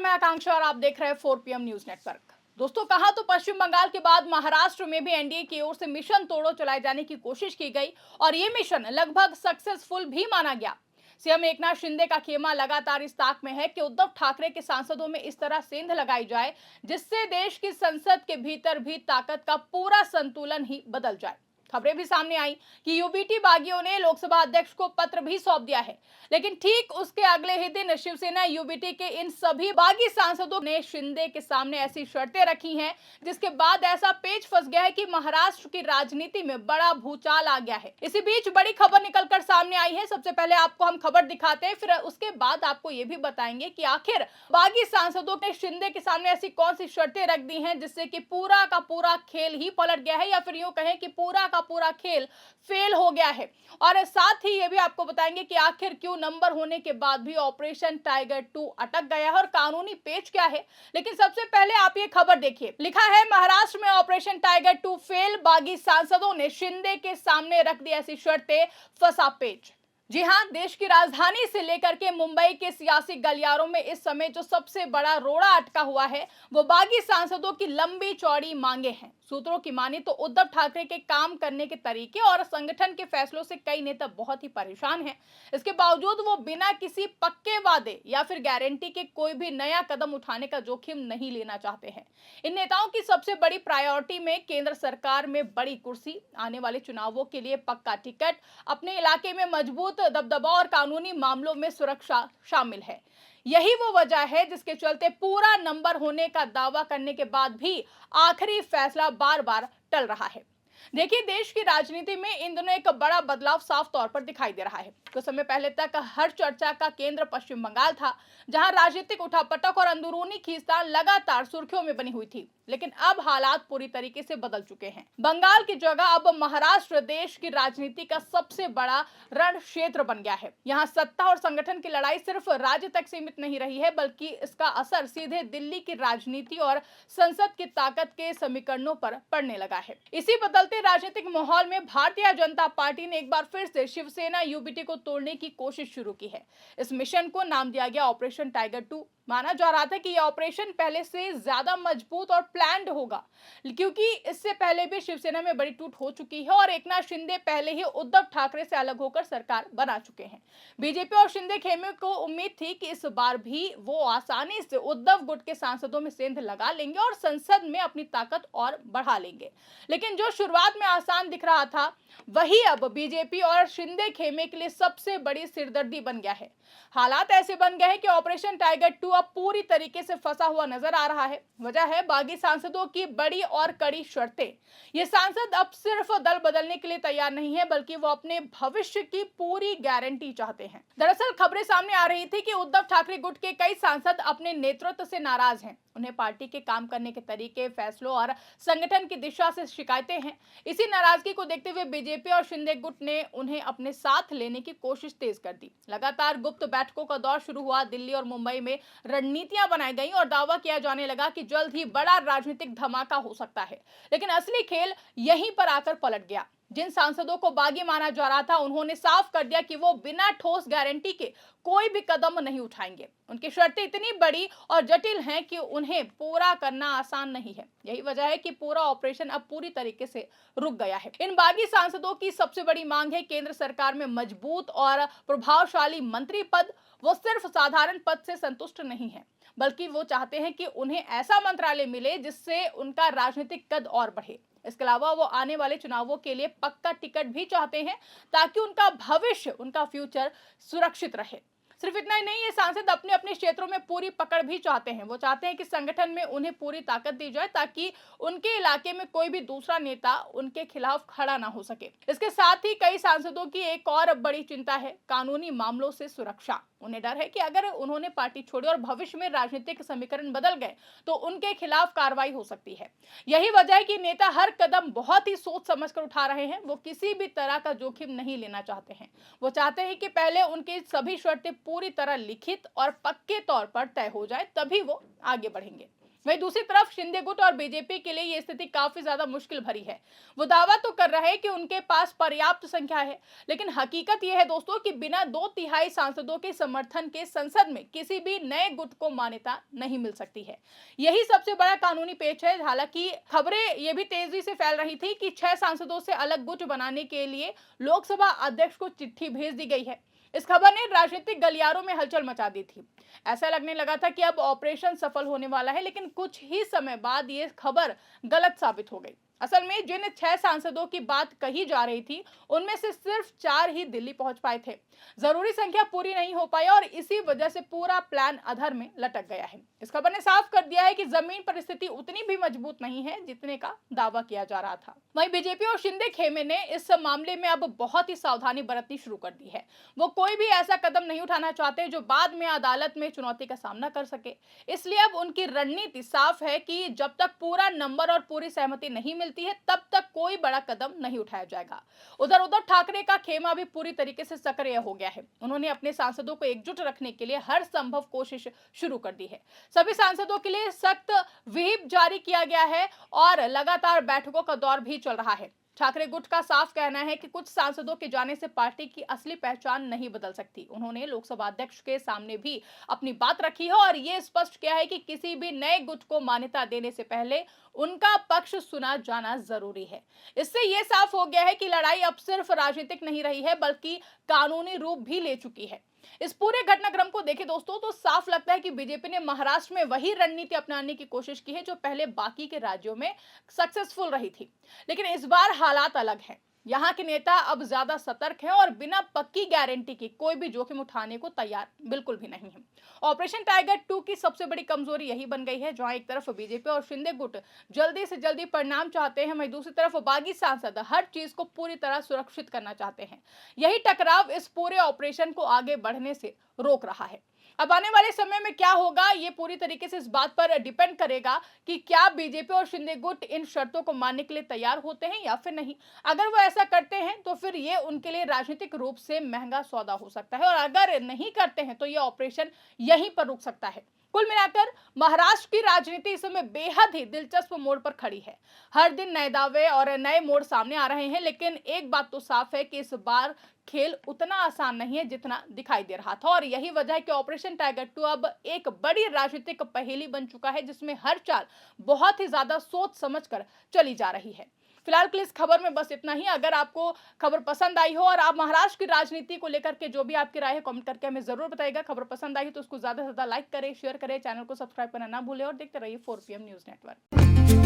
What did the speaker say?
मैं आकांक्षा और आप देख रहे हैं 4 PM न्यूज नेटवर्क। दोस्तों, कहा तो पश्चिम बंगाल के बाद महाराष्ट्र में भी एनडीए की ओर से मिशन तोड़ो चलाए जाने की कोशिश की गई और ये मिशन लगभग सक्सेसफुल भी माना गया। सीएम एकनाथ शिंदे का खेमा लगातार इस ताक में है कि उद्धव ठाकरे के सांसदों में इस तरह सेंध लगाई जाए जिससे देश की संसद के भीतर भी ताकत का पूरा संतुलन ही बदल जाए। खबरें भी सामने आई कि यूबीटी बागियों ने लोकसभा अध्यक्ष को पत्र भी सौंप दिया है, लेकिन ठीक उसके अगले ही दिन शिवसेना यूबीटी के इन सभी बागी सांसदों ने शिंदे के सामने ऐसी शर्तें रखी हैं जिसके बाद ऐसा पेच फंस गया है कि महाराष्ट्र की राजनीति में बड़ा भूचाल आ गया है। इसी बीच बड़ी खबर निकलकर सामने आई है। सबसे पहले आपको हम खबर दिखाते हैं, फिर उसके बाद आपको ये भी बताएंगे कि आखिर बागी सांसदों ने शिंदे के सामने ऐसी कौन सी शर्तें रख दी हैं जिससे कि पूरा का पूरा खेल ही पलट गया है, या फिर यूं कहें कि पूरा का पूरा खेल फेल हो गया है। और साथ ही ये भी आपको बताएंगे कि आखिर क्यों नंबर होने के बाद भी ऑपरेशन टाइगर 2 अटक गया है और कानूनी पेच क्या है। लेकिन सबसे पहले आप ये खबर देखिए, लिखा है महाराष्ट्र में ऑपरेशन टाइगर 2 फेल, बागी सांसदों ने शिंदे के सामने रख दी ऐसी शर्तें, फंसा पेच। जी हां, देश की राजधानी से लेकर के मुंबई के सियासी गलियारों में इस समय जो सबसे बड़ा रोड़ा अटका हुआ है वो बागी सांसदों की लंबी चौड़ी मांगे हैं। सूत्रों की माने तो उद्धव ठाकरे के काम करने के तरीके और संगठन के फैसलों से कई नेता बहुत ही परेशान हैं। इसके बावजूद वो बिना किसी पक्के वादे या फिर गारंटी के कोई भी नया कदम उठाने का जोखिम नहीं लेना चाहते हैं। इन नेताओं की सबसे बड़ी प्रायोरिटी में केंद्र सरकार में बड़ी कुर्सी, आने वाले चुनावों के लिए पक्का टिकट, अपने इलाके में मजबूत दबदबा और कानूनी मामलों में सुरक्षा शामिल है। यही वो वजह है जिसके चलते पूरा नंबर होने का दावा करने के बाद भी आखिरी फैसला बार बार टल रहा है। देखिए, देश की राजनीति में इन दिनों एक बड़ा बदलाव साफ तौर पर दिखाई दे रहा है। कुछ समय पहले तक हर चर्चा का केंद्र पश्चिम बंगाल था, जहां राजनीतिक उठापटक और अंदरूनी खींचतान लगातार सुर्खियों में बनी हुई थी। लेकिन अब हालात पूरी तरीके से बदल चुके हैं। बंगाल की जगह अब महाराष्ट्र देश की राजनीति का सबसे बड़ा रण क्षेत्र बन गया है। यहाँ सत्ता और संगठन की लड़ाई सिर्फ राज्य तक सीमित नहीं रही है, बल्कि इसका असर सीधे दिल्ली की राजनीति और संसद की ताकत के समीकरणों पर पड़ने लगा है। इसी बदलते राजनीतिक माहौल में भारतीय जनता पार्टी ने एक बार फिर से शिवसेना यूबीटी को तोड़ने की कोशिश शुरू की है। इस मिशन को नाम दिया गया ऑपरेशन टाइगर 2। माना जा रहा था कि यह ऑपरेशन पहले से ज्यादा मजबूत और प्लान्ड होगा, क्योंकि इससे पहले भी शिवसेना में बड़ी टूट हो चुकी है और एकनाथ शिंदे पहले ही उद्धव ठाकरे से अलग होकर सरकार बना चुके हैं। बीजेपी और शिंदे खेमे को उम्मीद थी कि इस बार भी वो आसानी से उद्धव गुट के सांसदों में सेंध लगा लेंगे और संसद में अपनी ताकत और बढ़ा लेंगे। लेकिन जो शुरुआत में आसान दिख रहा था, वही अब बीजेपी और शिंदे खेमे के लिए सबसे बड़ी सिरदर्दी बन गया है। हालात ऐसे बन गए हैं कि ऑपरेशन टाइगर 2 अब पूरी तरीके से फंसा हुआ नजर आ रहा है। वजह है बागी सांसदों की बड़ी और कड़ी शर्तें। ये सांसद अब सिर्फ दल बदलने के लिए तैयार नहीं है, बल्कि वो अपने भविष्य की पूरी गारंटी चाहते हैं। दरअसल खबरें सामने आ रही थी कि उद्धव ठाकरे गुट के कई सांसद अपने नेतृत्व से नाराज हैं। उन्हें पार्टी के काम करने के तरीके, फैसलों और संगठन की दिशा से शिकायतें हैं। इसी नाराजगी को देखते हुए बीजेपी और शिंदे गुट ने उन्हें अपने साथ लेने की कोशिश तेज कर दी। लगातार गुप्त बैठकों का दौर शुरू हुआ। दिल्ली और मुंबई में रणनीतियां बनाई गई और दावा किया जाने लगा कि जल्द ही बड़ा राजनीतिक धमाका हो सकता है। लेकिन असली खेल यहीं पर आकर पलट गया। जिन सांसदों को बागी माना जा रहा था, उन्होंने साफ कर दिया कि वो बिना ठोस गारंटी के कोई भी कदम नहीं उठाएंगे। उनकी शर्तें इतनी बड़ी और जटिल हैं कि उन्हें पूरा करना आसान नहीं है। यही वजह है कि पूरा ऑपरेशन अब पूरी तरीके से रुक गया है। इन बागी सांसदों की सबसे बड़ी मांग है केंद्र सरकार में मजबूत और प्रभावशाली मंत्री पद। वो सिर्फ साधारण पद से संतुष्ट नहीं है, बल्कि वो चाहते हैं कि उन्हें ऐसा मंत्रालय मिले जिससे उनका राजनीतिक कद और बढ़े। इसके अलावा वो आने वाले चुनावों के लिए पक्का टिकट भी चाहते हैं, ताकि उनका भविष्य, उनका फ्यूचर सुरक्षित रहे। सिर्फ इतना ही नहीं, ये सांसद अपने अपने क्षेत्रों में पूरी पकड़ भी चाहते हैं। वो चाहते हैं कि संगठन में उन्हें पूरी ताकत दी जाए, ताकि उनके इलाके में कोई भी दूसरा नेता उनके खिलाफ खड़ा ना हो सके। इसके साथ ही कई सांसदों की एक और बड़ी चिंता है कानूनी मामलों से सुरक्षा। उन्हें डर है कि अगर उन्होंने पार्टी छोड़ी और भविष्य में राजनीतिक समीकरण बदल गए तो उनके खिलाफ कार्रवाई हो सकती है। यही वजह है कि नेता हर कदम बहुत ही सोच समझकर उठा रहे हैं। वो किसी भी तरह का जोखिम नहीं लेना चाहते हैं। वो चाहते हैं कि पहले उनकी सभी शर्तें पूरी तरह लिखित और पक्के तौर पर तय हो जाए, तभी वो आगे बढ़ेंगे। वहीं दूसरी तरफ शिंदे गुट और बीजेपी के लिए ये स्थिति काफी ज्यादा मुश्किल भरी है। वो दावा तो कर रहे हैं कि उनके पास पर्याप्त संख्या है, लेकिन हकीकत यह है दोस्तों कि बिना 2/3 सांसदों के समर्थन के संसद में किसी भी नए गुट को मान्यता नहीं मिल सकती है। यही सबसे बड़ा कानूनी पेच है। हालांकि खबरें ये भी तेजी से फैल रही थी कि 6 सांसदों से अलग गुट बनाने के लिए लोकसभा अध्यक्ष को चिट्ठी भेज दी गई है। इस खबर ने राजनीतिक गलियारों में हलचल मचा दी थी। ऐसा लगने लगा था कि अब ऑपरेशन सफल होने वाला है, लेकिन कुछ ही समय बाद ये खबर गलत साबित हो गई। असल में जिन 6 सांसदों की बात कही जा रही थी, उनमें से सिर्फ 4 ही दिल्ली पहुंच पाए थे। जरूरी संख्या पूरी नहीं हो पाई और इसी वजह से पूरा प्लान अधर में लटक गया है। इस खबर ने साफ कर दिया है कि जमीन पर स्थिति उतनी भी मजबूत नहीं है जितने का दावा किया जा रहा था। वहीं बीजेपी और शिंदे खेमे ने इस मामले में अब बहुत ही सावधानी बरतनी शुरू कर दी है। वो कोई भी ऐसा कदम नहीं उठाना चाहते जो बाद में अदालत में चुनौती का सामना कर सके। इसलिए अब उनकी रणनीति साफ है कि जब तक पूरा नंबर और पूरी सहमति नहीं मिलती है, तब तक कोई बड़ा कदम नहीं उठाया जाएगा। उधर ठाकरे का खेमा भी पूरी तरीके से सक्रिय हो गया है। उन्होंने अपने सांसदों को एकजुट रखने के लिए हर संभव कोशिश शुरू कर दी है। सभी सांसदों के लिए सख्त व्हिप जारी किया गया है और लगातार बैठकों का दौर भी चल रहा है। ठाकरे गुट का साफ कहना है कि कुछ सांसदों के जाने से पार्टी की असली पहचान नहीं बदल सकती। उन्होंने लोकसभा अध्यक्ष के सामने भी अपनी बात रखी है और ये स्पष्ट किया है कि किसी भी नए गुट को मान्यता देने से पहले उनका पक्ष सुना जाना जरूरी है। इससे ये साफ हो गया है कि लड़ाई अब सिर्फ राजनीतिक नहीं रही है, बल्कि कानूनी रूप भी ले चुकी है। इस पूरे घटनाक्रम को देखें दोस्तों तो साफ लगता है कि बीजेपी ने महाराष्ट्र में वही रणनीति अपनाने की कोशिश की है जो पहले बाकी के राज्यों में सक्सेसफुल रही थी। लेकिन इस बार हालात अलग हैं। यहाँ के नेता अब ज्यादा सतर्क हैं और बिना पक्की गारंटी की कोई भी जोखिम उठाने को तैयार बिल्कुल भी नहीं है। ऑपरेशन टाइगर 2 की सबसे बड़ी कमजोरी यही बन गई है। जहां एक तरफ बीजेपी और शिंदे गुट जल्दी से जल्दी परिणाम चाहते हैं, वहीं दूसरी तरफ बागी सांसद हर चीज को पूरी तरह सुरक्षित करना चाहते हैं। यही टकराव इस पूरे ऑपरेशन को आगे बढ़ने से रोक रहा है। अब आने वाले समय में क्या होगा, ये पूरी तरीके से इस बात पर डिपेंड करेगा कि क्या बीजेपी और शिंदे गुट इन शर्तों को मानने के लिए तैयार होते हैं या फिर नहीं। अगर वो ऐसा करते हैं तो फिर ये उनके लिए राजनीतिक रूप से महंगा सौदा हो सकता है और अगर नहीं करते हैं तो ये ऑपरेशन यहीं पर रुक सकता है। कुल मिलाकर महाराष्ट्र की राजनीति इस समय बेहद ही दिलचस्प मोड़ पर खड़ी है। हर दिन नए दावे और नए मोड़ सामने आ रहे हैं, लेकिन एक बात तो साफ है कि इस बार खेल उतना आसान नहीं है जितना दिखाई दे रहा था और यही वजह है कि ऑपरेशन टाइगर 2 अब एक बड़ी राजनीतिक पहेली बन चुका है, जिसमें हर चाल बहुत ही ज्यादा सोच समझकर चली जा रही है। फिलहाल के लिए इस खबर में बस इतना ही। अगर आपको खबर पसंद आई हो और आप महाराष्ट्र की राजनीति को लेकर के जो भी आपकी राय है कमेंट करके हमें जरूर बताइएगा। खबर पसंद आई तो उसको ज्यादा से ज्यादा लाइक करें, शेयर करें, चैनल को सब्सक्राइब करना ना भूलें और देखते रहिए 4 PM न्यूज नेटवर्क।